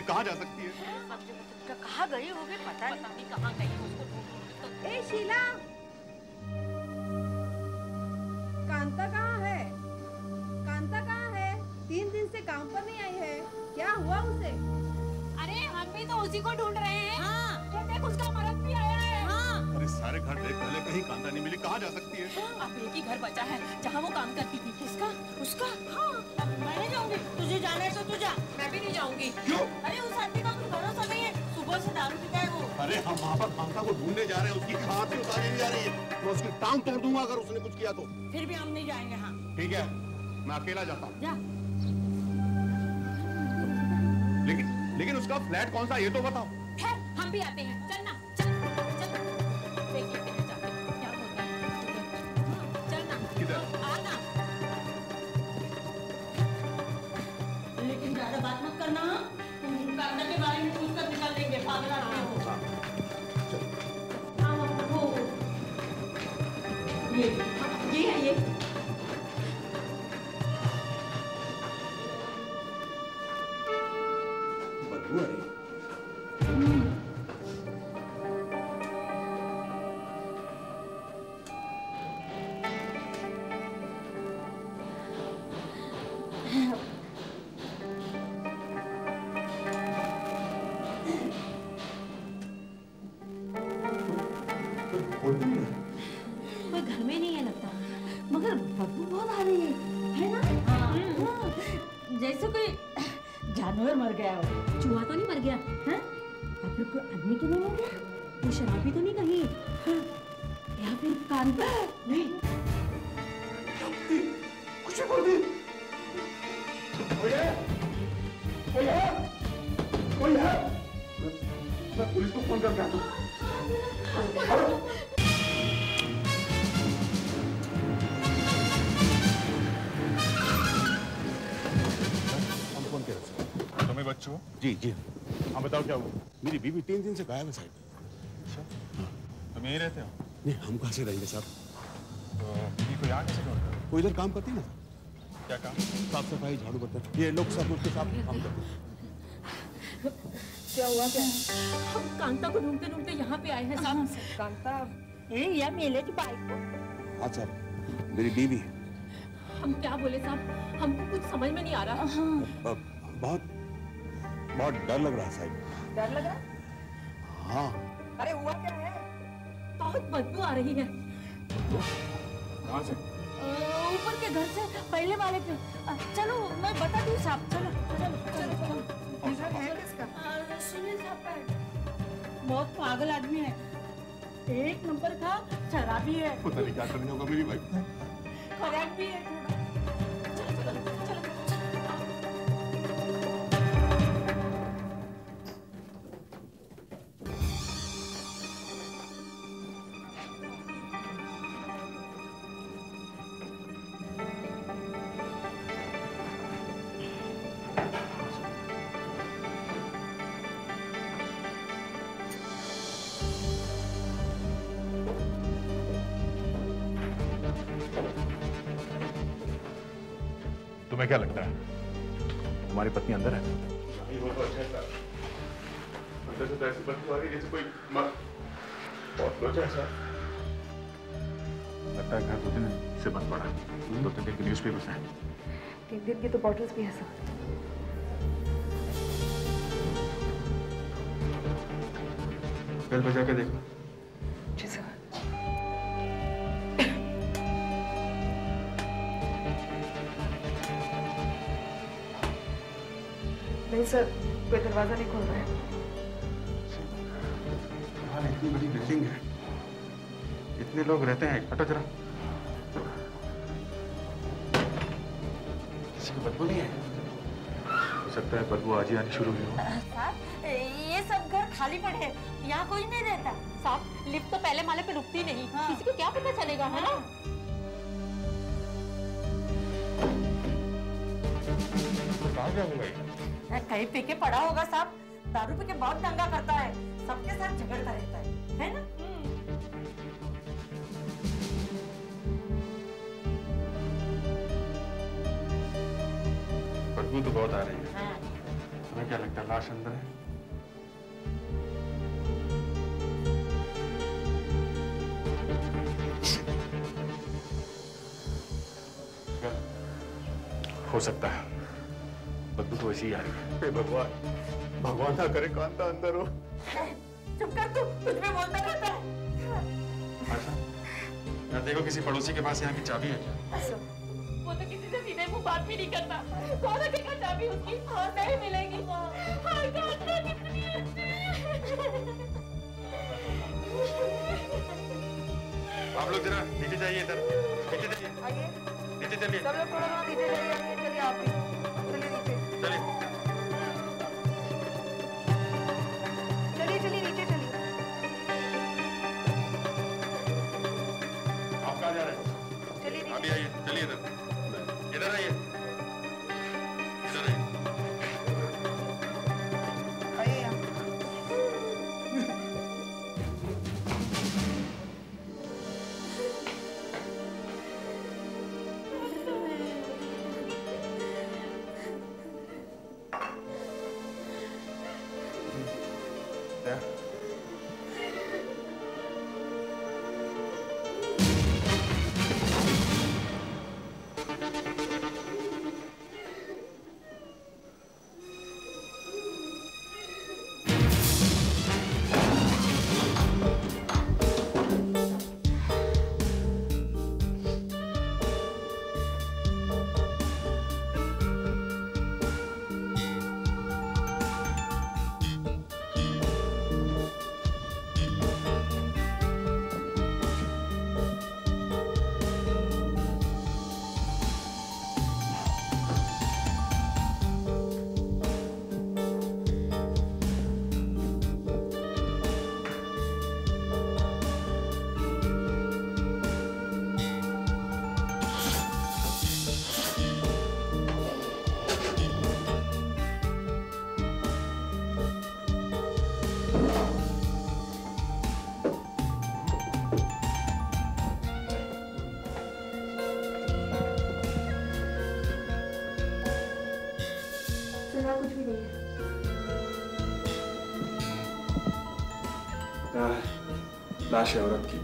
कहाँ जा सकती है? कहाँ गई होगी पता नहीं कहाँ गई उसको। ए शीला, कांता कहाँ है? कांता कहाँ है? 3 दिन से काम पर नहीं आई है, क्या हुआ उसे? अरे हम भी तो उसी को ढूंढ रहे हैं। हाँ। तो देख उसका मर्द भी आया है। हाँ। अरे सारे घर देख पहले, कहीं कांता नहीं मिली, कहाँ जा सकती है? अब एक ही घर बचा है जहाँ वो काम करती थी। किसका? उसका? हाँ। मैं नहीं जाऊंगी। तुझे जाना है तो तू जा। मैं भी नहीं जाऊंगी। क्यों? अरे उस आदमी का कुछ भरोसा नहीं है, सुबह से दारू पीता है वो। अरे हम वहाँ पर कांता को ढूंढने जा रहे हैं, उसकी हाथ से उतारी नहीं जा रही है। मैं उसकी टांग तोड़ दूंगा अगर उसने कुछ किया तो। फिर भी हम नहीं जाएंगे। हाँ ठीक है, मैं अकेला जाता हूँ। जा। लेकिन उसका फ्लैट कौन सा ये तो बताओ। है, हम भी आते हैं। चलना, चल, चल। देख लेते हैं जाके क्या होता है। चलना। किधर? आना। लेकिन ज्यादा बात मत करना। कांता के बारे में पूछकर निकल लेंगे, पागल आदमी हो। हाँ, वो ये है ये। बदबू आ रही है। कोई घर में नहीं है लगता, मगर बदबू बहुत आ रही है ना? हाँ। जैसे कोई जानवर मर गया हो। चूहा तो नहीं मर गया है? या फिर कोई आदमी तो नहीं मर गया? कोई शराबी तो नहीं कहीं? या फिर कांता? नहीं। कुछ बोल दी। कोई है? कोई है? कोई है? मैं पुलिस को फोन करके आता हूँ। हम फोन कर रहे। तुम्हें बच्चों? जी जी। हाँ बताओ क्या हुआ? मेरी बीवी 3 दिन से गायब है साहब। अच्छा, तुम यहीं रहते हो? नहीं, हम कहाँ से रहेंगे साहब? तो बीवी को यहाँ कैसे ढूंढते हो? वो इधर काम करती है ना। क्या काम? साफ सफाई, झाड़ू बर्तन, ये लोग सब उसके साथ काम करते हैं। क्या हुआ क्या? हम कांता को ढूंढते ढूंढते यहाँ पे आए हैं साहब। कांता या मेले की बाइक को। हाँ साहब, मेरी बीवी है। हम क्या बोले साहब, हमको कुछ समझ में नहीं आ रहा। बहुत डर लग रहा है साहब। डर लग रहा? हाँ। अरे हुआ क्या है? बहुत बदबू आ रही है। कहाँ से? ऊपर के घर से, पहले वाले पे। चलो मैं बता दूँ साहब। चलो चलो चलो। घर है किसका? सुनील साहब का है। बहुत पागल आदमी है, 1 नंबर का शराबी है। पता नहीं क्या करने होगा मेरी वाइफ। खराब भी है थोड़ा। चलो चलो चलो। तुम्हें क्या लगता है तुम्हारी पत्नी अंदर है? नहीं, वो तो अच्छा था। अंदर से तो ऐसी बदबू आ रही है जैसे कोई बहुत लोचा है सर। लगता है घर 2 दिन से बंद पड़ा है। 2-3 दिन के न्यूज़पेपर्स हैं। 3 दिन की तो बॉटल्स भी है सर। बेल बजा के देखो। जी सर। नहीं सर, कोई दरवाजा नहीं खोल रहा है। इतनी बड़ी बिल्डिंग है, इतने लोग रहते हैं, हटो जरा। किसी को बदबू नहीं है? हो सकता है बदबू आज ही आनी शुरू हुई हो। साहब, ये सब घर खाली पड़े हैं, यहाँ कोई नहीं रहता। साहब, लिफ्ट तो पहले माले पे रुकती नहीं, किसी को क्या पता चलेगा, है ना? कहाँ गया होगा ये? कहीं पी के पड़ा होगा साहब। दारू पी के बहुत दंगा करता है, सबके साथ झगड़ता रहता है ना? बदबू तो बहुत आ रही है। हाँ। तुम्हें क्या लगता है लाश अंदर है? हो सकता है, बदबू तो वैसी ही आ रही है। हे भगवान, भगवान ना करे कांता अंदर हो। चुप कर तू, कुछ भी बोलता रहता है। आशा, यार देखो किसी पड़ोसी के पास यहाँ की चाबी है क्या? वो तो किसी से सीधे मुंह बात भी नहीं करता। कौन रखेगा चाबी उसकी? हाँ, नहीं मिलेगी। हाय कांता कितनी अच्छी है। आप लोग जरा नीचे जाइए, इधर नीचे जाइए, आइए, नीचे चलिए, सब लोग थोड़ा नीचे जाइए। चलिए आप भी, चलिए नीचे, चलिए। चलिए चलिए नीचे चलिए। आप कहाँ जा रहे हैं? चलिए अभी आइए, चलिए इधर, इधर आइए, इधर आइए। आइए यहाँ। कुछ भी नहीं है। लाश है औरत की।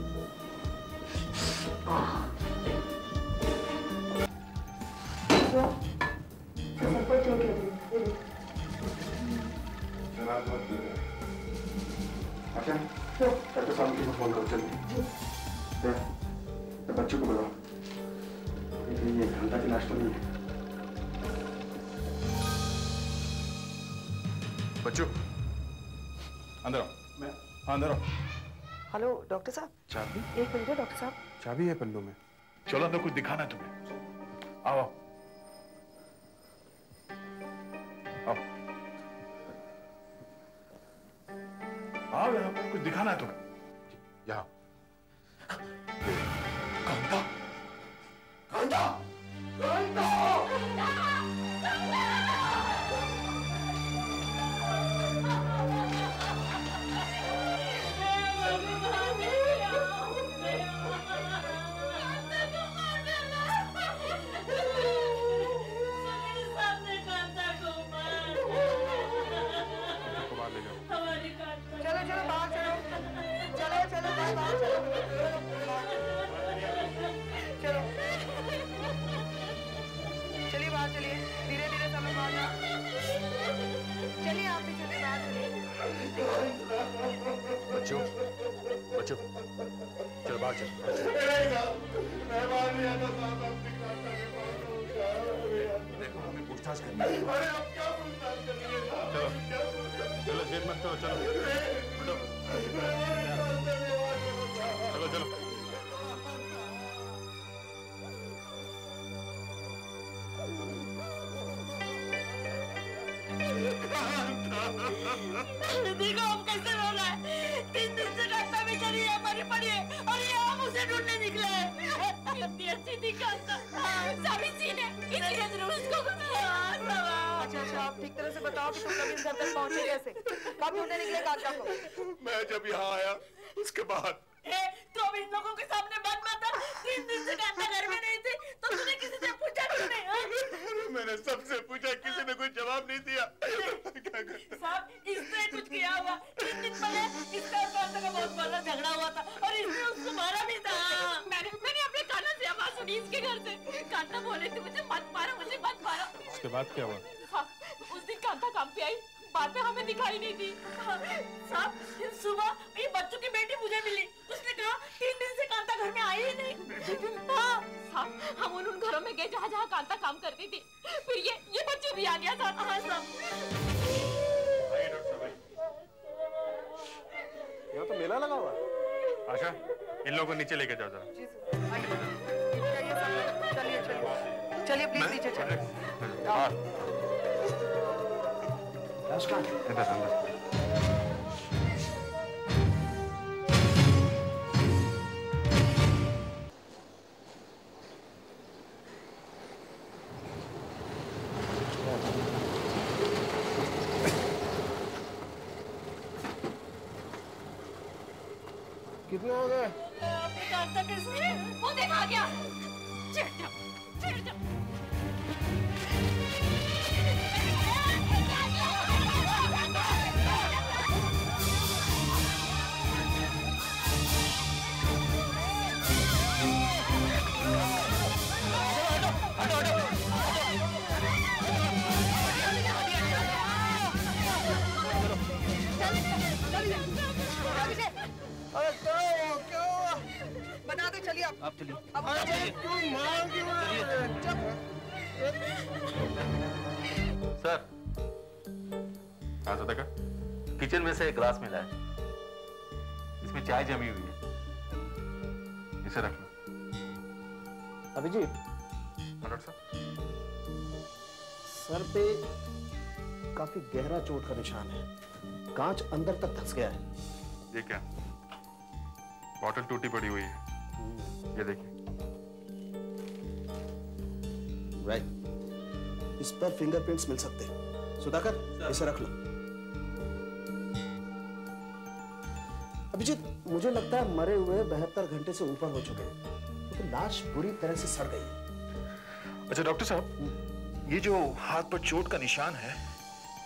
डॉक्टर साहब को फोन करो, चलिए। बच्चों को बुलाओ, ये घंटा की लाश तो नहीं है। बच्चों, अंदर आओ। मैं? हाँ, अंदर आओ। हेलो डॉक्टर साहब। चाबी? एक मिनट है डॉक्टर साहब। चाबी है पल्लू में। चलो अंदर कुछ दिखाना है तुम्हें। आओ आओ आओ आओ, यहाँ पर कुछ दिखाना है तुम्हें। यहाँ कांता, कांता, कांता। चलो चलो बाहर चलो, चलो चलो बाहर चलो, चलो चलिए बाहर चलिए, धीरे धीरे सब लोग बाहर जाओ। चलिए आप भी चलिए बाहर चलिए। बच्चों, बच्चों, चलो बाहर चलो। देखो हमें पूछताछ करनी है। अरे अब क्या पूछताछ करेंगे? चलो चलो जेल मत करो, चलो चलो चलो। देखो अब कैसे रो रहा है। 3 दिन से कांता बेचारी है, मरी पड़ी है और ये हम उसे ढूंढने निकले हैं। कितनी अच्छी थी कांता। सभी सीने किसी ने जरूर उसको कुछ किया। अच्छा आप ठीक तरह से बताओ कि तुम लोग इस घर तक पहुंचे कैसे? कब ढूंढने निकले कांता को? मैं जब यहाँ आया उसके बाद। तो अब इन लोगों के सामने बात माता। 3 दिन से कांता घर में नहीं थी तो तूने किसी से पूछा नहीं? मैंने सबसे पूछा, किसी ने कोई जवाब नहीं दिया। क्या करता? साहब इसने कुछ किया होगा। 3 दिन पहले इसका और कांता का बहुत बड़ा झगड़ा हुआ था और इसने उसको मारा भी था। मैंने अपने कानों से आवाज सुनी इसके घर से। कांता बोले थे मुझे मत मारो, मुझे मत मारो। उसके बाद क्या हुआ? उस दिन कांता काम पे आई, बाद में हमें दिखाई नहीं दी। साहब सुबह ये बच्चों की बेटी मुझे मिली। उसने कहा 3 दिन से कांता घर में आई ही नहीं। हाँ साहब, हम उन घरों में गए जहाँ जहाँ कांता काम करती थी। फिर ये बच्चों भी आ गया साहब। हाँ साहब। यहाँ तो मेला लगा हुआ है। आशा, इन लोगों को नीचे लेके जाओ जरा। चलिए प्लीज नीचे चलिए। इधर अंदर। कितने हो गए? कांता किसने? वो देखा गया। चिढ़ जाओ। बता दो, चलिए आप चलिए। सर, हाँ सदाका, किचन में से एक ग्लास मिला है। इसमें चाय जमी हुई है, इसे रख लो। अभिजीत, डॉक्टर साहब, सर पे काफी गहरा चोट का निशान है। कांच अंदर तक धंस गया है। ये क्या? बॉटल टूटी पड़ी हुई है, ये देखिए। राइट, इस पर फिंगरप्रिंट्स मिल सकते हैं। सुधाकर, इसे रख लो। अभिजीत, मुझे लगता है मरे हुए 72 घंटे से ऊपर हो चुके हैं, तो लाश बुरी तरह से सड़ गई है। अच्छा डॉक्टर साहब, ये जो हाथ पर चोट का निशान है,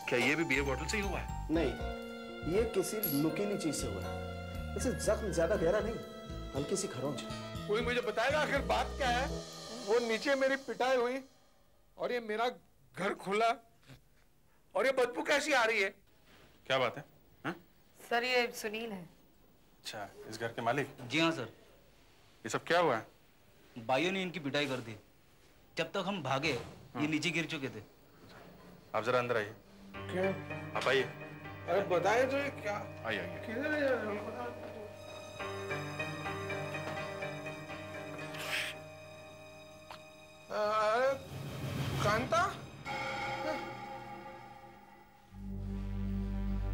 क्या ये भी बियर बॉटल से ही हुआ है? नहीं, ये किसी नुकीली चीज से हुआ है। इसे जख्म ज्यादा गहरा नहीं, हल्की सी खरोंच है। कोई मुझे बताएगा आखिर बात क्या है? वो नीचे मेरी पिटाई हुई और ये मेरा घर खुला और ये बदबू कैसी आ रही है? क्या बात है? हा? सर ये सुनील है। अच्छा, इस घर के मालिक? जी हाँ सर। ये सब क्या हुआ है? भाइयों ने इनकी पिटाई कर दी। जब तक हम भागे ये नीचे गिर चुके थे। आप जरा अंदर आइए। क्या? आप आइए। अरे बताए तो ये क्या? आइए। किधर है? अरे कांता?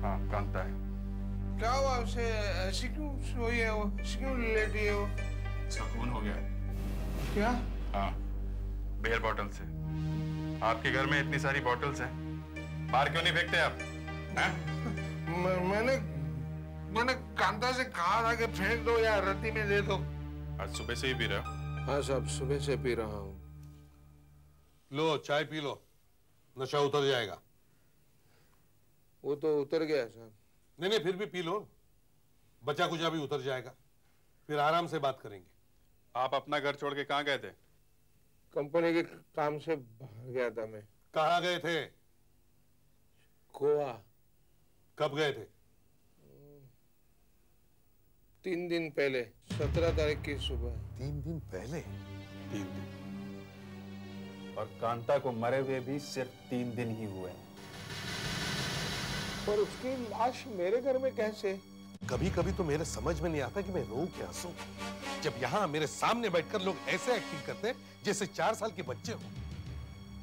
हाँ, कांता है। क्या हुआ उसे? ऐसी क्यों सोई है वो? ऐसी क्यों लेटी है वो? इसका खून हो गया है। क्या? हाँ, बियर बॉटल से। आपके घर में इतनी सारी बॉटल्स हैं, बाहर क्यों नहीं फेंकते आप? हैं? मैंने कांता से कहा था कि फेंक दो या रत्ती में दे दो। आज सुबह से ही पी रहे हो? हाँ साहब, सुबह से पी रहा हूँ। लो चाय पी लो, नशा उतर जाएगा। वो तो उतर गया साहब। नहीं फिर भी पी लो, बचा कुचा भी उतर जाएगा, फिर आराम से बात करेंगे। आप अपना घर छोड़ के कहाँ गए थे? कंपनी के काम से बाहर गया था मैं। कहाँ गए थे? गोवा। कब गए थे? 3 दिन पहले, 17 तारीख की सुबह। 3 दिन पहले? 3 दिन। और कांता को मरे हुए भी सिर्फ 3 दिन ही हुए हैं। पर उसकी लाश मेरे घर में कैसे? कभी कभी तो मेरे समझ में नहीं आता कि मैं रो क्या हंसूं। जब यहाँ मेरे सामने बैठकर लोग ऐसे एक्टिंग करते जैसे 4 साल के बच्चे हो।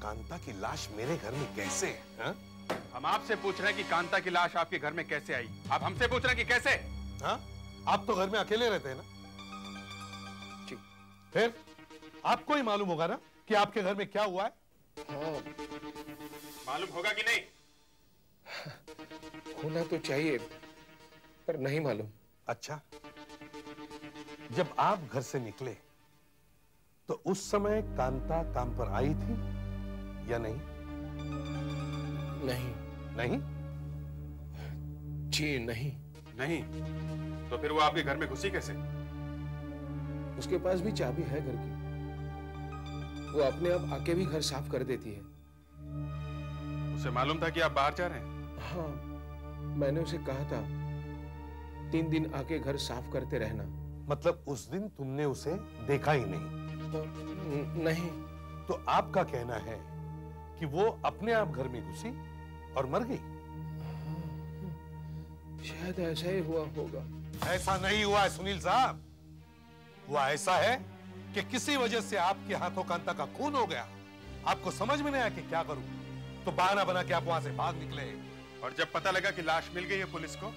कांता की लाश मेरे घर में कैसे है? हा? हम आपसे पूछ रहे हैं कि कांता की लाश आपके घर में कैसे आई? आप हमसे पूछ रहे हैं कि कैसे? हाँ? आप तो घर में अकेले रहते हैं ना? जी। फिर आपको ही मालूम होगा ना कि आपके घर में क्या हुआ है? हाँ। मालूम होगा कि नहीं? होना तो चाहिए, पर नहीं मालूम। अच्छा, जब आप घर से निकले तो उस समय कांता काम पर आई थी या नहीं? नहीं। नहीं? जी नहीं। नहीं? तो फिर वो आपके घर में घुसी कैसे? उसके पास भी चाबी है घर की। वो अपने आप आके भी घर साफ कर देती है। उसे मालूम था कि आप बाहर जा रहे हैं? हाँ, मैंने उसे कहा था 3 दिन आके घर साफ करते रहना। मतलब उस दिन तुमने उसे देखा ही नहीं? तो नहीं। तो आपका कहना है कि वो अपने आप घर में घुसी और मर गई? शायद ऐसा ही हुआ होगा। ऐसा नहीं हुआ है सुनील साहब। हुआ ऐसा है कि किसी वजह से आपके हाथों कांता का खून हो गया। आपको समझ में नहीं आया कि क्या करूं, तो बहाना बना के आप वहां से भाग निकले। और जब पता लगा कि लाश मिल गई है पुलिस को,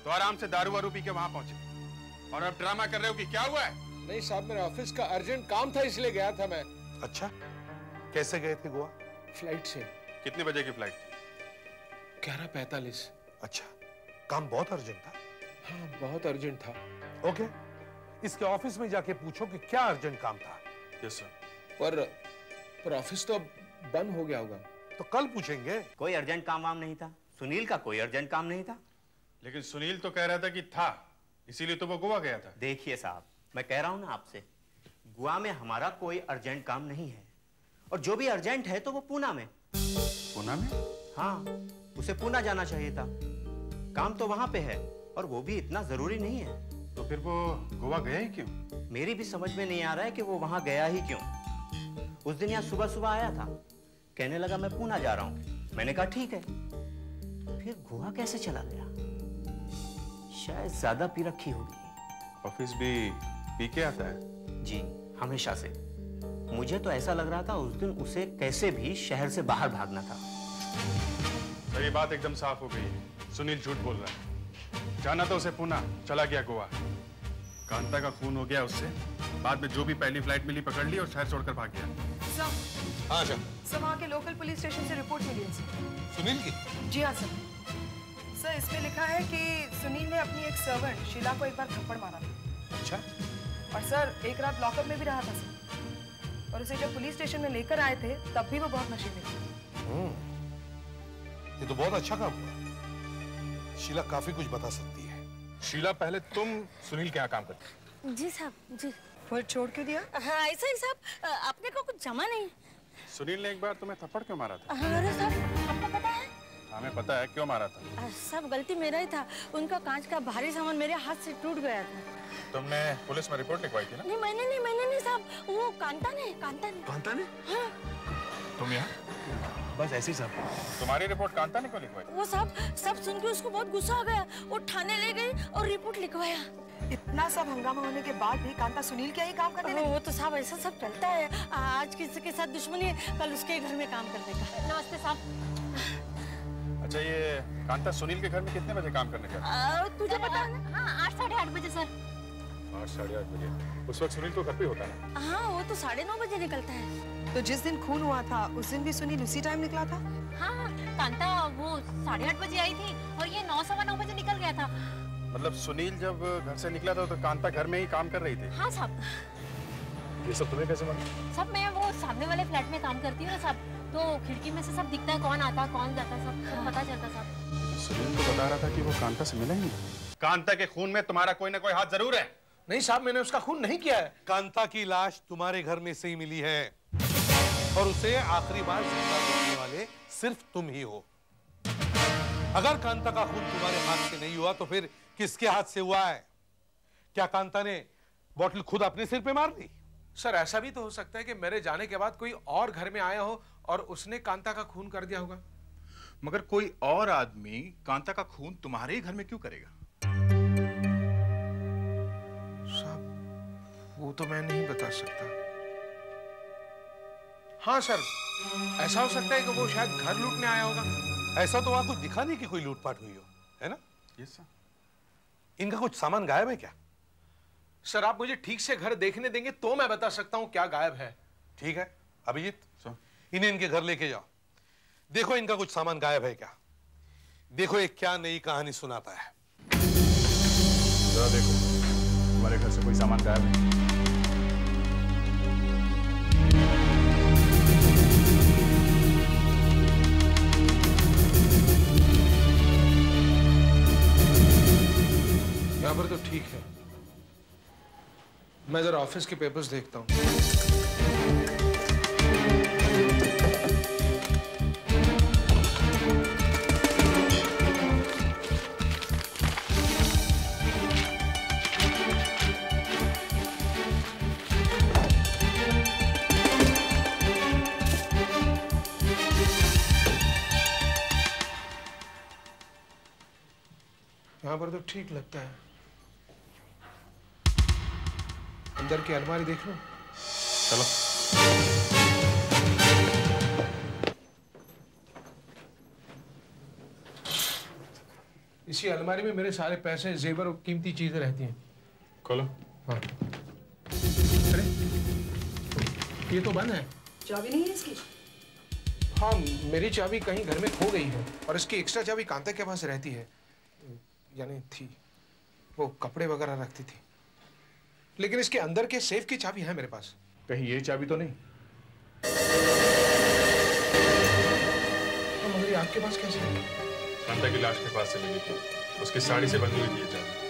तो आराम से दारू वारू पी के वहां पहुंचे। और अब ड्रामा कर रहे हो कि क्या हुआ है? नहीं साहब, मेरा ऑफिस का अर्जेंट काम था इसलिए गया था मैं। अच्छा, कैसे गए थे गोवा? फ्लाइट से। कितने बजे की फ्लाइट? 11:45। अच्छा, काम बहुत अर्जेंट था? हाँ, बहुत अर्जेंट था। ओके, इसके ऑफिस में जाके पूछो कि क्या अर्जेंट काम था। Yes sir. पर ऑफिस तो अब बंद हो गया होगा। तो कल पूछेंगे। कोई अर्जेंट काम वाम नहीं था। सुनील का कोई अर्जेंट काम नहीं था। लेकिन सुनील तो कह रहा था कि था, इसीलिए तो वो गोवा गया था। देखिए साहब, मैं कह रहा हूं ना आपसे, गोवा में हमारा कोई अर्जेंट काम नहीं है। और जो भी अर्जेंट है तो वो पूना में। पूना में? हाँ, उसे पूना जाना चाहिए था। काम तो वहां पे है, और वो भी इतना जरूरी नहीं है। तो फिर वो गोवा गया ही क्यों? मेरी भी समझ में नहीं आ रहा है कि वो वहां गया ही क्यों। उस दिन यहाँ सुबह सुबह आया था, कहने लगा मैं पूना जा रहा हूं। मैंने कहा ठीक है। फिर गोवा कैसे चला गया? शायद ज्यादा पी रखी होगी। ऑफिस भी पी के आता है? जी, हमेशा से। मुझे तो ऐसा लग रहा था उस दिन उसे कैसे भी शहर से बाहर भागना था। तो ये बात एकदम साफ हो गई। सुनील झूठ बोल रहा है। जाना तो उसे पूना, चला गया गोवा। कांता का खून हो गया उससे, बाद में जो भी पहली फ्लाइट मिली पकड़ ली और शहर छोड़कर भाग गया। सर, हाँ सर। सर वहाँ के लोकल पुलिस स्टेशन से रिपोर्ट मिली है सर। सुनील की? जी हाँ सर। सर इसमें लिखा है कि सुनील ने अपनी एक सर्वेंट शीला को एक बार थप्पड़ मारा था। अच्छा। और सर एक रात लॉकअप में भी रहा था सर। और उसे जब पुलिस स्टेशन में लेकर आए थे तब भी वो बहुत नशे में थी। ये तो बहुत अच्छा काम हुआ। शीला काफी कुछ बता सकती है। शीला, पहले तुम सुनील के यहाँ काम करती? जी साहब, जी। फिर छोड़ क्यों दिया? हाँ ऐसा ही साहब, आपने को कुछ जमा नहीं। सुनील ने एक बार तुम्हें थप्पड़ क्यों मारा था? अरे साहब, आपको पता है? हमें पता है क्यों मारा था। सब गलती मेरा ही था। उनका कांच का भारी सामान मेरे हाथ से टूट गया था। तुमने पुलिस में रिपोर्ट लिखवाई थी ना? नहीं मैंने नहीं साहब, वो कांता ने। हाँ। तुम यहाँ? बस ऐसे ही साहब। तुम्हारी रिपोर्ट कांता ने क्यों लिखवाई? वो साहब सब सुन के उसको बहुत गुस्सा आ गया। वो थाने ले गई और रिपोर्ट लिखवाया। इतना सब हंगामा होने के बाद भी कांता सुनील क्या ही काम करने लगी? वो तो साहब ऐसा सब चलता है। आज किसी के साथ दुश्मनी है, कल उसके घर में काम करने का। नमस्ते साहब। अच्छा, ये कांता सुनील के घर में कितने बजे काम करने गया? तुझे पता है ना? हाँ, 8 साढ़े 8 बजे सर। 8 साढ़े 8 बजे? उस वक्त सुनील तो घर पे होता है ना? हाँ, वो तो 9:30 बजे निकलता है। तो जिस दिन खून हुआ था उस दिन भी सुनील उसी टाइम निकला था? हाँ, कांता वो 8:30 बजे आई थी और ये 9 सवा 9 बजे निकल गया था। मतलब सुनील जब घर से निकला था तो कांता घर में ही काम कर रही थी? हाँ साहब। ये सब तुम्हें कैसे मालूम? सब मैं वो सामने वाले फ्लैट में काम करती हूँ ना साहब, तो खिड़की में से सब दिखता है कौन आता कौन जाता, सब पता चलता साहब। सुनील तो बता रहा था कि वो कांता से मिला ही नहीं। कांता के खून में तुम्हारा कोई ना कोई हाथ जरूर है। नहीं साहब, मैंने उसका खून नहीं किया है। कांता की लाश तुम्हारे घर में से ही मिली है और उसे आखिरी बार जिंदा देखने वाले सिर्फ तुम ही हो। अगर कांता का खून तुम्हारे हाथ से नहीं हुआ तो फिर किसके हाथ से हुआ है? क्या कांता ने बोतल खुद अपने सिर पे मार दी? सर ऐसा भी तो हो सकता है कि मेरे जाने के बाद कोई और घर में आया हो और उसने कांता का खून कर दिया होगा। मगर कोई और आदमी कांता का खून तुम्हारे ही घर में क्यों करेगा? साहब वो तो मैं नहीं बता सकता। हाँ सर, ऐसा हो सकता है कि वो शायद घर लूटने आया होगा। ऐसा तो वहां कुछ दिखा नहीं कि कोई लूटपाट हुई हो, है ना? Yes sir. इनका कुछ सामान गायब है क्या? सर आप मुझे ठीक से घर देखने देंगे तो मैं बता सकता हूं क्या गायब है। ठीक है अभिजीत, इन्हें इनके घर लेके जाओ, देखो इनका कुछ सामान गायब है क्या। देखो ये क्या नई कहानी सुनाता है। जरा देखो तुम्हारे घर से कोई सामान गायब है। यहाँ पर तो ठीक है, मैं जरा ऑफिस के पेपर्स देखता हूँ। यहाँ पर तो ठीक लगता है। अंदर की अलमारी देख लो। चलो। इसी अलमारी में मेरे सारे पैसे, जेवर और कीमती चीजें रहती हैं। खोलो। हाँ। अरे ये तो बंद है। चाबी नहीं है इसकी? हाँ मेरी चाबी कहीं घर में खो गई है और इसकी एक्स्ट्रा चाबी कांता के पास रहती है, यानी थी। वो कपड़े वगैरह रखती थी, लेकिन इसके अंदर के सेफ की चाबी है मेरे पास। कहीं ये चाबी तो नहीं? तो मगर ये आपके पास कैसे है? कांता की लाश के पास से मिली थी, उसकी साड़ी से बंधी हुई थी ये चाबी।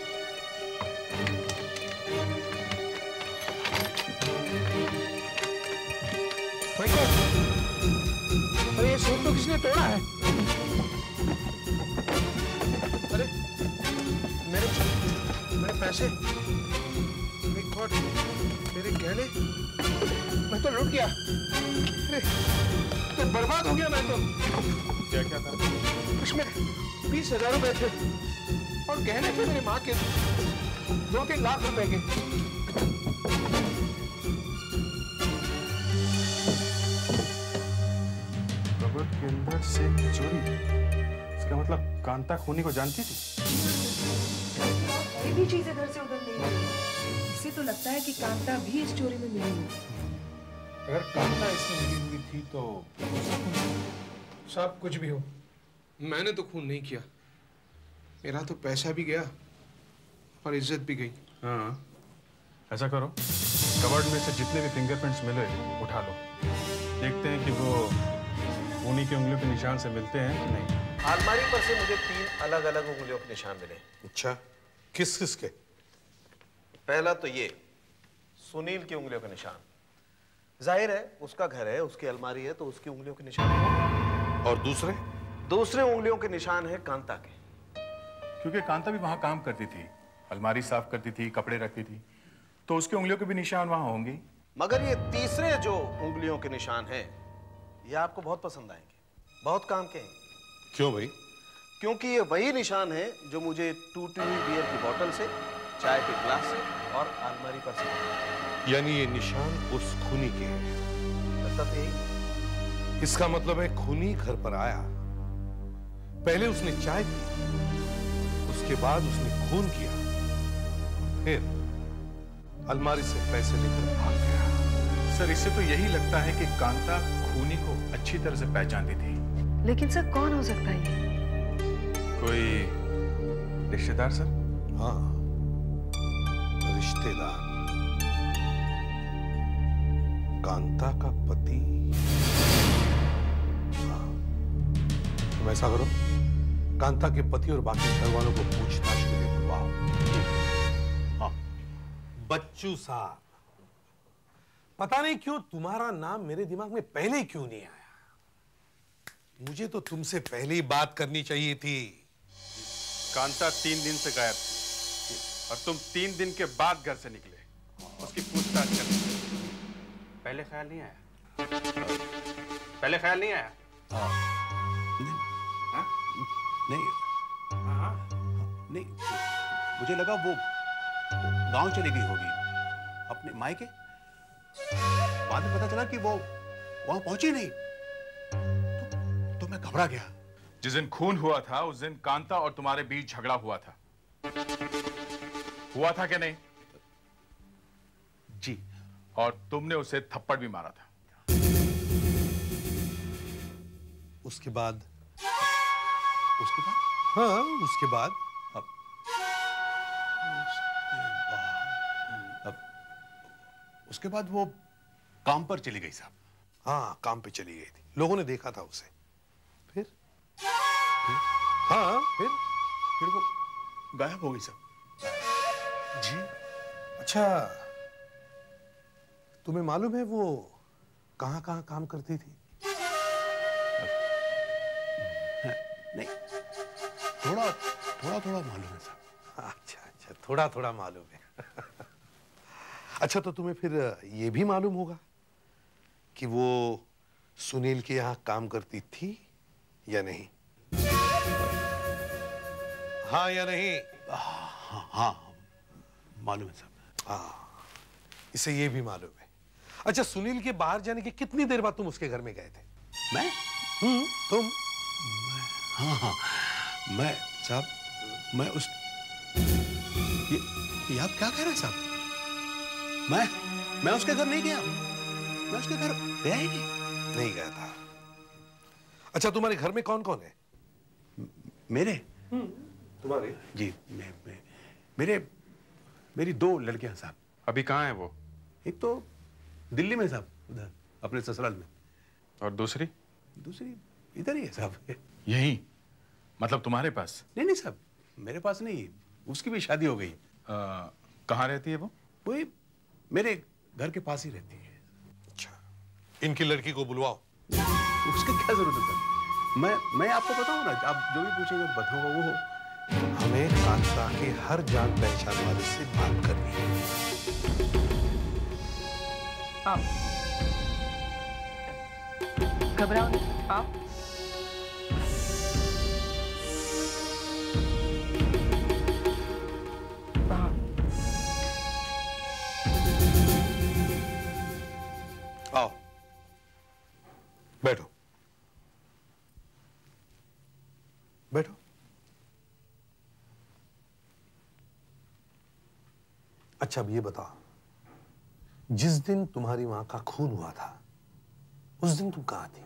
अरे ये सूट तो किसने तोड़ा है? अरे मेरे पैसे, गॉड, मेरे गहने, मैं तो लूट गया। अरे तो बर्बाद हो गया मैं तो। क्या क्या था? उसमें 20,000 रुपए थे और गहने थे मेरी माँ के 2-3 लाख रुपए के। कबर्ड के अंदर से चोरी? इसका मतलब कांता खूनी को जानती थी? कोई भी चीजें इधर से उधर नहीं है। इसे तो लगता है कि कांता भी इस चोरी में मिली है। अगर कांता इसमें मिली हुई थी तो सब कुछ भी हो, मैंने तो खून नहीं किया। मेरा तो पैसा भी गया और इज्जत भी गई। हाँ ऐसा करो, कबर्ड में से जितने भी फिंगरप्रिंट्स मिले उठा लो, देखते हैं कि वो खूनी की उंगलियों के निशान से मिलते हैं कि नहीं। अलमारी पर से मुझे 3 अलग-अलग उंगलियों के निशान मिले। अच्छा, किस किस के? पहला तो ये सुनील की उंगलियों के निशान। जाहिर है उसका घर है, उसकी अलमारी है, तो उसकी उंगलियों के निशान है। और दूसरे उंगलियों के निशान है कांता के। क्योंकि कांता भी वहां काम करती थी, अलमारी साफ करती थी, कपड़े रखती थी, तो उसकी उंगलियों के भी निशान वहां होंगे। मगर ये तीसरे जो उंगलियों के निशान हैं, ये आपको बहुत पसंद आएंगे, बहुत काम के हैं। क्यों भाई? क्योंकि ये वही निशान है जो मुझे टूटी हुई बियर की बोतल से, चाय के ग्लास से और अलमारी पर से। यानी ये निशान उस खूनी के हैं। मतलब यही। इसका मतलब है खूनी घर पर आया, पहले उसने चाय पी, उसके बाद उसने खून किया, फिर अलमारी से पैसे लेकर भाग गया। सर इससे तो यही लगता है कि कांता खूनी को अच्छी तरह से पहचानती थी। लेकिन सर कौन हो सकता है ये? कोई रिश्तेदार सर? हाँ, रिश्तेदार, कांता का पति। हाँ, तुम ऐसा करो, कांता के पति और बाकी घर वालों को पूछताछ के लिए बुलवाओ। हाँ, बच्चू साहब, पता नहीं क्यों तुम्हारा नाम मेरे दिमाग में पहले क्यों नहीं आया। मुझे तो तुमसे पहले ही बात करनी चाहिए थी। कांता 3 दिन से गायब थी और तुम 3 दिन के बाद घर से निकले उसकी पूछताछ करने। पहले ख्याल नहीं आया? पहले ख्याल नहीं आया? नहीं नहीं, मुझे लगा वो गांव चली गई होगी अपने मायके। बाद में पता चला कि वो वहां पहुंची नहीं, तो मैं घबरा गया। जिस दिन खून हुआ था उस दिन कांता और तुम्हारे बीच झगड़ा हुआ था कि नहीं? जी। और तुमने उसे थप्पड़ भी मारा था। उसके बाद हाँ, उसके बाद उसके बाद वो काम पर चली गई साहब। हाँ, काम पे चली गई थी, लोगों ने देखा था उसे। फिर हाँ, फिर वो गायब हो गई साहब। जी। अच्छा, तुम्हें मालूम है वो कहां कहां काम करती थी? नहीं, थोड़ा मालूम है साहब। अच्छा, थोड़ा मालूम है। अच्छा, तो तुम्हें फिर ये भी मालूम होगा कि वो सुनील के यहां काम करती थी या नहीं? हाँ या नहीं? हाँ, मालूम है साहब। हाँ, इसे ये भी मालूम है। अच्छा, सुनील के बाहर जाने के कितनी देर बाद तुम उसके घर में गए थे? मैं? तुम? हाँ, मैं साहब, मैं उस ये आप क्या कह रहे हैं साहब? मैं उसके घर नहीं गया। मैं उसके घर गया ही नहीं गया था। अच्छा, तुम्हारे घर में कौन कौन है? मेरे? तुम्हारे? जी, मेरी 2 लड़कियां साहब। अभी कहाँ है वो? एक तो दिल्ली में साहब, उधर अपने ससुराल में। और दूसरी इधर ही है साहब। यही? मतलब तुम्हारे पास? नहीं साहब, मेरे पास नहीं, उसकी भी शादी हो गई। कहाँ रहती है वो? वही मेरे घर के पास ही रहती है। अच्छा, इनकी लड़की को बुलवाओ। उसकी क्या जरूरत है साहब? मैं आपको बताऊंगा ना, आप जो भी पूछेंगे बताऊंगा। वो हमें कांता के हर जान पहचान वाले से बात करनी है। आप घबराओ नहीं, आप वहां आओ, बैठो। अच्छा, अब ये बताओ, जिस दिन तुम्हारी मां का खून हुआ था उस दिन तुम कहाँ थी?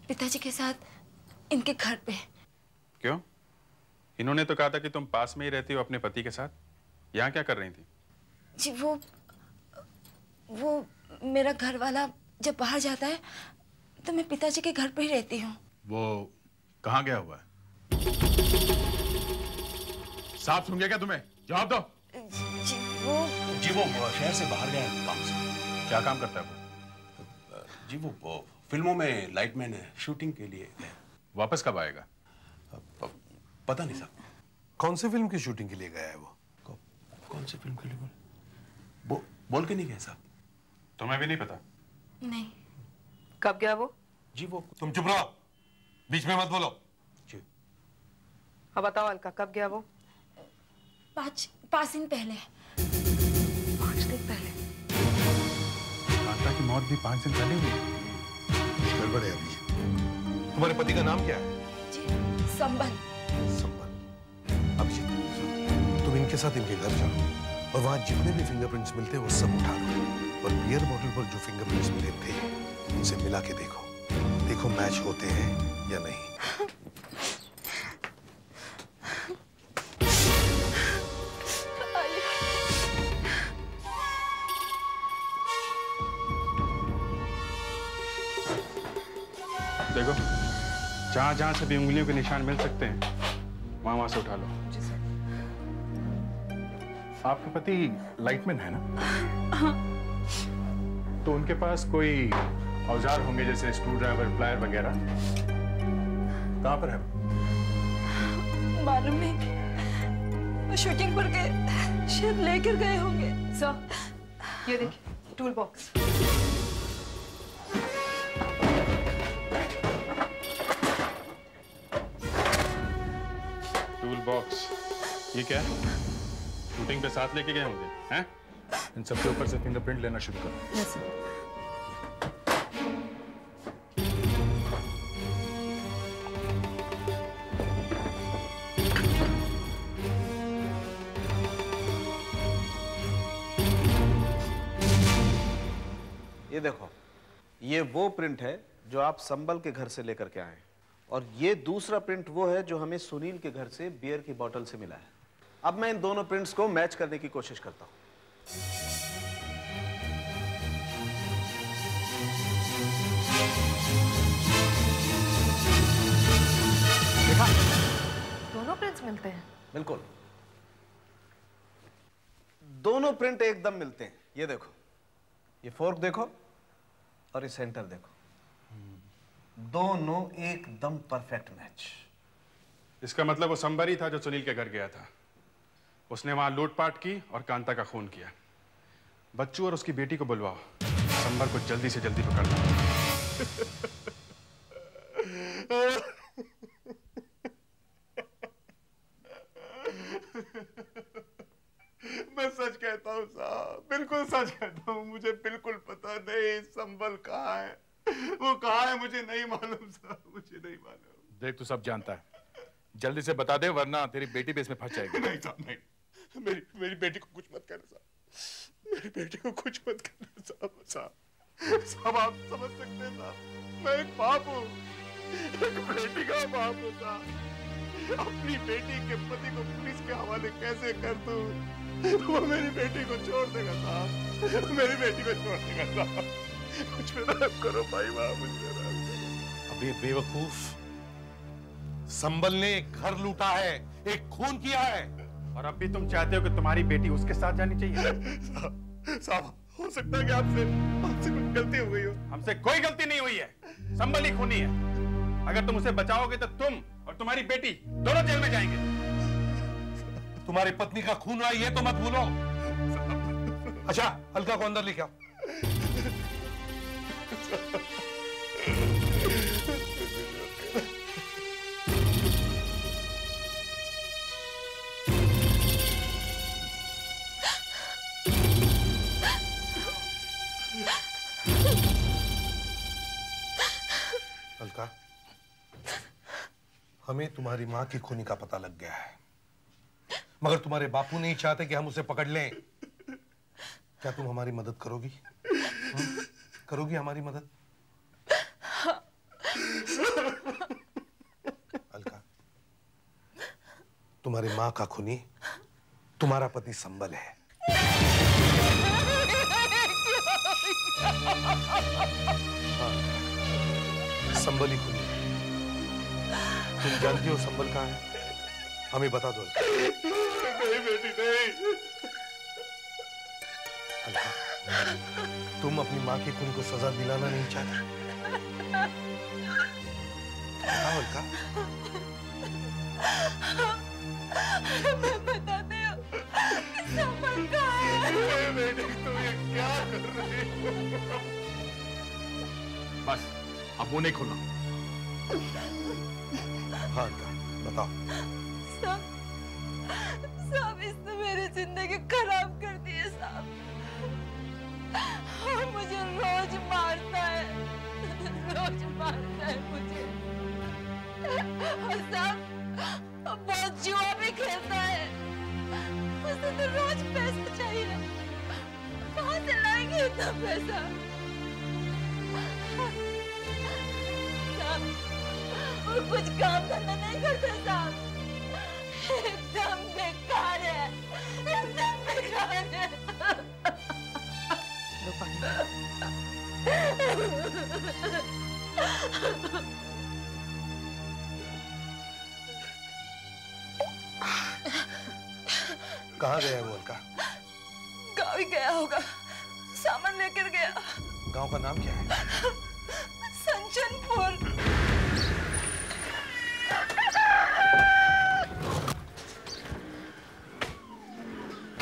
पिताजी के साथ इनके घर पे। क्यों? इन्होंने तो कहा था कि तुम पास में ही रहती हो अपने पति के साथ। यहाँ क्या कर रही थी? जी, वो मेरा घर वाला जब बाहर जाता है तो मैं पिताजी के घर पे ही रहती हूँ। वो कहाँ गया हुआ है? साफ सुन गया क्या तुम्हें? जवाब दो। जी वो शहर से बाहर गया है काम से। क्या काम करता है वो? जी वो फिल्मों में लाइटमैन है, शूटिंग के लिए है। वापस कब आएगा? पता नहीं साहब। कौन सी फिल्म की शूटिंग के लिए गया है वो? कौन सी फिल्म के लिए? बोल के नहीं गया साहब। तुम्हें भी नहीं पता? नहीं। कब गया वो? जी वो तुम चुप रहो, बीच में मत बोलो। जी। हाँ बताओ अलका, कब गया वो? 5 दिन पहले। 5 दिन पहले? कांता की मौत भी 5 दिन पहले हुई? गड़बड़ है अभी। तुम्हारे पति का नाम क्या है? जी, संबल। अभिजीत, तुम इनके साथ इनके घर जाओ और वहां जितने भी फिंगरप्रिंट्स मिलते हैं वो सब उठा लो, और बियर बॉटल पर जो फिंगरप्रिंट्स मिले थे उनसे मिला के देखो मैच होते हैं या नहीं। देखो, जहां से भी उंगलियों के निशान मिल सकते हैं वहां से उठा लो। जी सर। आपके पति लाइटमैन है ना? तो उनके पास कोई औजार होंगे जैसे स्क्रू ड्राइवर, प्लायर वगैरह। कहाँ पर है? मालूम नहीं, वो शूटिंग पर गए, शायद लेकर गए होंगे। सर, ये देखिए, टूल बॉक्स। टूल बॉक्स, ये क्या है? शूटिंग पे साथ लेके गए होंगे, हैं? इन सबके ऊपर से फिंगरप्रिंट लेना शुरू करो। Yes sir. ये देखो, ये वो प्रिंट है जो आप संबल के घर से लेकर के आए, और ये दूसरा प्रिंट वो है जो हमें सुनील के घर से बियर की बोतल से मिला है। अब मैं इन दोनों प्रिंट्स को मैच करने की कोशिश करता हूं। देखा? दोनों प्रिंट्स मिलते हैं। बिल्कुल, दोनों प्रिंट एकदम मिलते हैं। ये देखो, ये फोर्क देखो और ये सेंटर देखो, दोनों एकदम परफेक्ट मैच। इसका मतलब वो संबर ही था जो सुनील के घर गया था। उसने वहां लूटपाट की और कांता का खून किया। बच्चू और उसकी बेटी को बुलवाओ, संबर को जल्दी से जल्दी पकड़ना। मैं सच कहता हूँ साहब, बिल्कुल सच कहता हूँ। मुझे बिल्कुल पता नहीं संबल कहाँ है, वो कहाँ है मुझे नहीं मालूम साहब, मुझे नहीं मालूम। देख, तू सब जानता है, जल्दी से बता दे वरना तेरी बेटी भी इसमें फंस जाएगी। नहीं साहब, नहीं, मेरी बेटी को कुछ मत करना साहब, मेरी बेटी को कुछ मत करना साहब। साहब आप समझ सकते हैं साहब, मैं एक बाप हूँ, एक बेटी का बाप हूँ साहब। अपनी बेटी के पति को पुलिस के हवाले कैसे कर दूं? वो मेरी बेटी को छोड़ देगा साहब, मेरी बेटी को छोड़ देगा साहब। कुछ मेरा करो भाई, वहां मुझे। अबे बेवकूफ, संबल ने एक घर लूटा है, एक खून किया है, और अब भी तुम चाहते हो कि तुम्हारी बेटी उसके साथ जानी चाहिए? साहब हो सकता है कि आपसे कुछ गलती हो गई हो। हमसे कोई गलती नहीं हुई है, संबल ही खूनी है। अगर तुम उसे बचाओगे तो तुम और तुम्हारी बेटी दोनों जेल में जाएंगे। तुम्हारी पत्नी का खून हुआ ये तो मत भूलो। अच्छा, अलका को अंदर लेके आओ। अलका, हमें तुम्हारी मां की खूनी का पता लग गया है, मगर तुम्हारे बापू नहीं चाहते कि हम उसे पकड़ लें। क्या तुम हमारी मदद करोगी? करोगी हमारी मदद? अलका, तुम्हारी मां का खूनी तुम्हारा पति संबल है। हाँ, संबल ही खूनी। तुम जानती हो संबल कहाँ है? हमें बता दो। मेरी बेटी नहीं। अलका, तुम अपनी माँ की खून को सजा दिलाना नहीं चाहती? बताओ अलका। मैं बताती हूँ, संबल कहाँ है? बेटी तुम ये क्या कर रही हो? बस, अब वो नहीं खोलना। हाँ अलका, बताओ। साहब इसने मेरी जिंदगी खराब कर दी है साहब, और मुझे रोज मारता है मुझे। और साहब बहुत जुआ भी खेलता है, उसे तो रोज पैसा चाहिए, कहाँ से लाएंगे इतना पैसा? साहब वो कुछ काम धंधा नहीं करता साहब, एकदम बेकार है, एकदम बेकार है। लो पानी। कहाँ गया वो अलका? गाँव ही गया होगा, सामान लेकर गया। गांव का नाम क्या है? संचनपुर।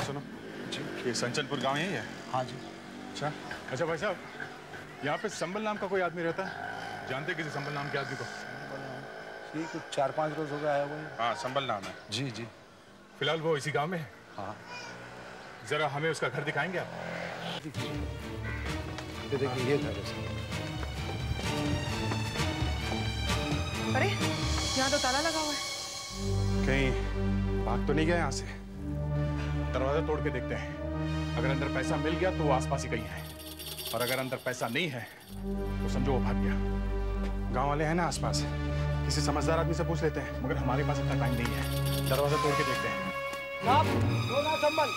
सुनो जी, ये संचनपुर गांव यही है? हाँ जी। अच्छा भाई साहब, यहाँ पे संबल नाम का कोई आदमी रहता है? जानते किसी संबल नाम के आदमी को? ये कुछ 4-5 रोज हो गया आया हुआ। हाँ, संबल नाम है। जी जी। फिलहाल वो इसी गांव में है? हाँ। जरा हमें उसका घर दिखाएंगे आप? ये देखिए, ये घर है। अरे यहाँ तो ताला लगा हुआ है। कहीं भाग तो नहीं गया यहाँ से? दरवाजा तोड़ के देखते हैं। अगर अंदर पैसा मिल गया तो वो आसपास ही कहीं है, और अगर अंदर पैसा नहीं है तो समझो वो भाग गया। गांव वाले हैं ना आसपास, किसी समझदार आदमी से पूछ लेते हैं, मगर हमारे पास इतना टाइम नहीं है। दरवाजा तोड़ के देखते हैं। साहब, दो ना संभल।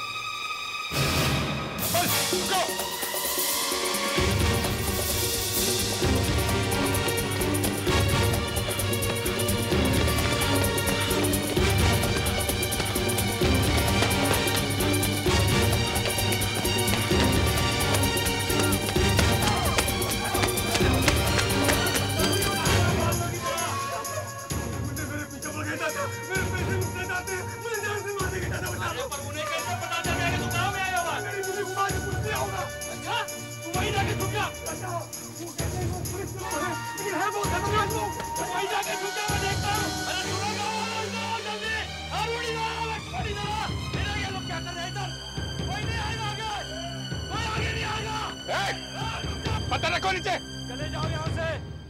पता रखो नीचे। चले जाओ यहाँ से।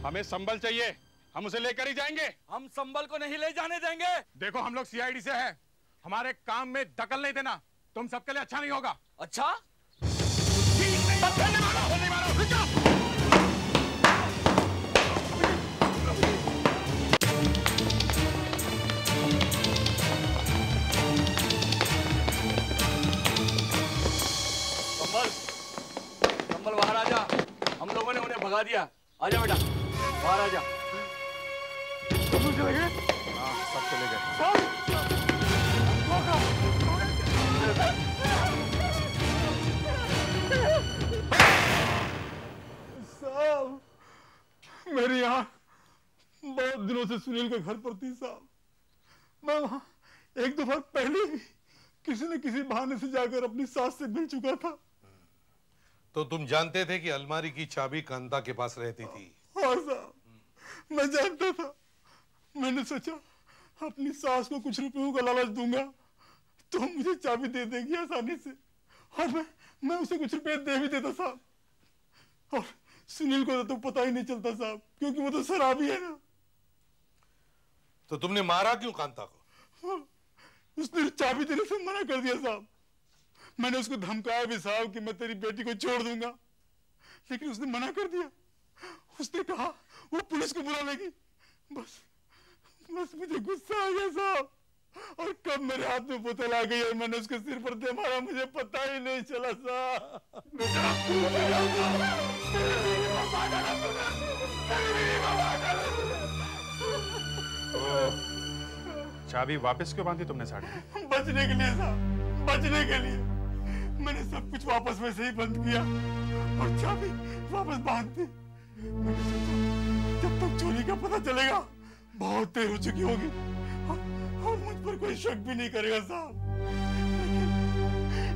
हमें संबल चाहिए, हम उसे लेकर ही जाएंगे। हम संबल को नहीं ले जाने देंगे। देखो हम लोग सीआईडी से हैं, हमारे काम में दखल नहीं देना, तुम सबके लिए अच्छा नहीं होगा। अच्छा? संबल बाहर आ जा, हम लोगों ने उन्हें भगा दिया। आजा बेटा, बाहर आ जा। सब लोग चले गए? हाँ, सब चले गए। साहब, मेरी यहाँ बहुत दिनों से सुनील के घर पर थी साहब। मैं वहाँ एक दफा पहले भी किसी न किसी बहाने से जाकर अपनी सास से मिल चुका था। तो तुम जानते थे कि अलमारी की चाबी कांता के पास रहती थी? हाँ साहब, मैं जानता था। मैंने सोचा अपनी सास को कुछ रुपयों का लालच दूंगा तो मुझे चाबी दे देगी आसानी से, और मैं उसे कुछ रुपए दे भी देता साहब। और सुनील को तो पता ही नहीं चलता साहब, क्योंकि वो तो शराबी है ना। तो तुमने मारा क्यों कांता को? उसने चाबी देने से मना कर दिया साहब। मैंने उसको धमकाया भी साहब कि मैं तेरी बेटी को छोड़ दूंगा, लेकिन उसने मना कर दिया। उसने कहा वो पुलिस को बुला लेगी। बस मुझे गुस्सा आ गया साहब, और कब मेरे हाथ में बोतल आ गई और मैंने उसके सिर पर दे मारा मुझे पता ही नहीं चला साहब। चाबी वापस क्यों बांधी तुमने साड़ी? बचने के लिए साहब, बचने के लिए। मैंने सब कुछ वापस वैसे ही बंद किया और चाबी वापस बांध दी। मैंने सोचा जब तक चोरी का पता चलेगा बहुत देर हो चुकी होगी और मुझ पर कोई शक भी नहीं करेगा साहब।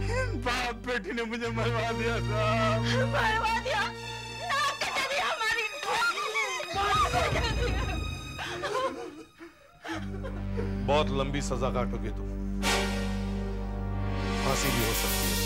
लेकिन बाप बेटी ने मुझे मरवा दिया साहब। मरवा दिया? नाक कटा दिया हमारी। बहुत लंबी सजा काटोगे तुम, फांसी भी हो सकती है।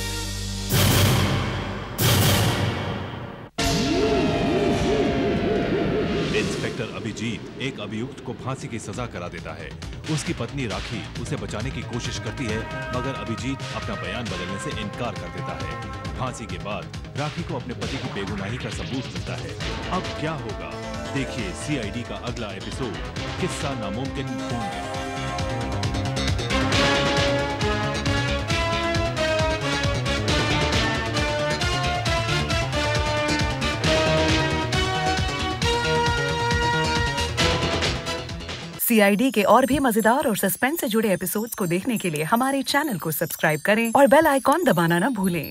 इंस्पेक्टर अभिजीत एक अभियुक्त को फांसी की सजा करा देता है। उसकी पत्नी राखी उसे बचाने की कोशिश करती है, मगर अभिजीत अपना बयान बदलने से इनकार कर देता है। फांसी के बाद राखी को अपने पति की बेगुनाही का सबूत मिलता है। अब क्या होगा, देखिए सीआईडी का अगला एपिसोड, किस्सा नामुमकिन खून में। सीआईडी के और भी मजेदार और सस्पेंस से जुड़े एपिसोड्स को देखने के लिए हमारे चैनल को सब्सक्राइब करें और बेल आइकॉन दबाना ना भूलें।